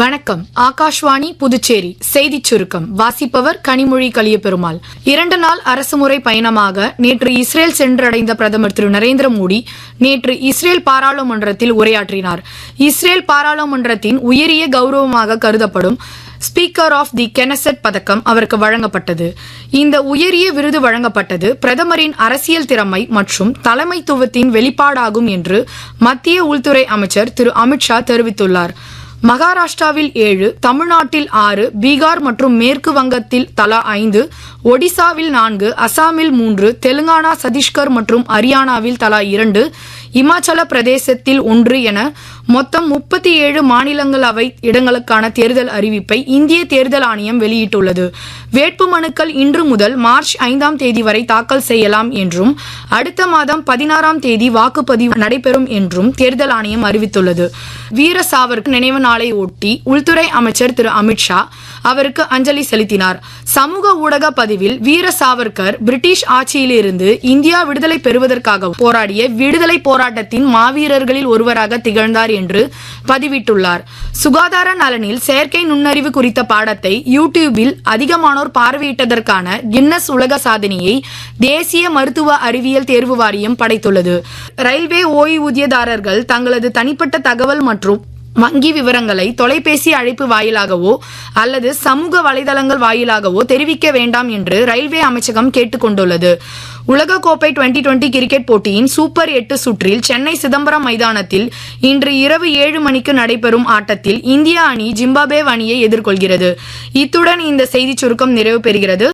வணக்கம். ஆகாஷ்வாணி புதுச்சேரி செய்திச் சுருக்கம் வாசிப்பவர் கனிமொழி கலியபெருமாள். 2 நாள் அரசுமுறை பயணமாக நேற்று இஸ்ரேல் சென்றடைந்த பிரதமர் திரு நரேந்திர மோடி நேற்று இஸ்ரேல் பாராளுமன்றத்தில் உரையாற்றினார். இஸ்ரேல் பாராளுமன்றத்தின் உயரிய கௌரவமாக கருதப்படும் ஸ்பீக்கர் ஆஃப் தி கெனசெட் பதக்கம் அவருக்கு வழங்கப்பட்டது. இந்த உயரிய விருது வழங்கப்பட்டது பிரதமரின் அரசியல் திறமை மற்றும் தலைமைத்துவத்தின் வெளிப்பாடாகும் என்று மத்திய உள்துறை அமைச்சர் திரு அமித்ஷா தெரிவித்துள்ளார். மகாராஷ்டிராவில் 7, தமிழ்நாட்டில் 6, பீகார் மற்றும் மேற்கு வங்கத்தில் தலா 5, ஒடிசாவில் 4, அசாமில் 3, தெலுங்கானா, சத்தீஸ்கர் மற்றும் ஹரியானாவில் தலா 2, இமாச்சல பிரதேசத்தில் 1 என மொத்தம் 37 மாநிலங்களவை இடங்களுக்கான தேர்தல் அறிவிப்பை இந்திய தேர்தல் ஆணையம் வெளியிட்டுள்ளது. வேட்புமனுக்கள் இன்று முதல் மார்ச் 5ஆம் தேதி வரை தாக்கல் செய்யலாம் என்றும் அடுத்த மாதம் 16ஆம் தேதி வாக்குப்பதிவு நடைபெறும் என்றும் தேர்தல் ஆணையம் அறிவித்துள்ளது. வீர சாவர்கர் நினைவு நாளை ஒட்டி உள்துறை அமைச்சர் திரு அமித்ஷா அவருக்கு அஞ்சலி செலுத்தினார். சமூக ஊடக பதிவில் வீர சாவர்கர் பிரிட்டிஷ் ஆட்சியிலிருந்து இந்தியா விடுதலை பெறுவதற்காக போராடிய விடுதலை போராட்டத்தின் மாவீரர்களில் ஒருவராக திகழ்ந்தார் என்று பதிவிட்டுள்ளார். சுகாதார நலனில் செயற்கை நுண்ணறிவு குறித்த பாடத்தை யூடியூபில் அதிகமானோர் பார்வையிட்டதற்கான கின்னஸ் உலக சாதனையை தேசிய மருத்துவ அறிவியல் தேர்வு வாரியம் படைத்துள்ளது. ரயில்வே ஓய்வூதியதாரர்கள் தங்களது தனிப்பட்ட தகவல் மற்றும் வங்கி விவரங்களை தொலைபேசி அழைப்பு வாயிலாகவோ அல்லது சமூக வலைதளங்கள் வாயிலாகவோ தெரிவிக்க வேண்டாம் என்று ரயில்வே அமைச்சகம் கேட்டுக் கொண்டுள்ளது. உலகக்கோப்பை 2020 கிரிக்கெட் போட்டியின் சூப்பர் 8 சுற்றில் சென்னை சிதம்பரம் மைதானத்தில் இன்று இரவு 7 மணிக்கு நடைபெறும் ஆட்டத்தில் இந்திய அணி ஜிம்பாப்வே அணியை எதிர்கொள்கிறது. இத்துடன் இந்த செய்திச் சுருக்கம் நிறைவு பெறுகிறது.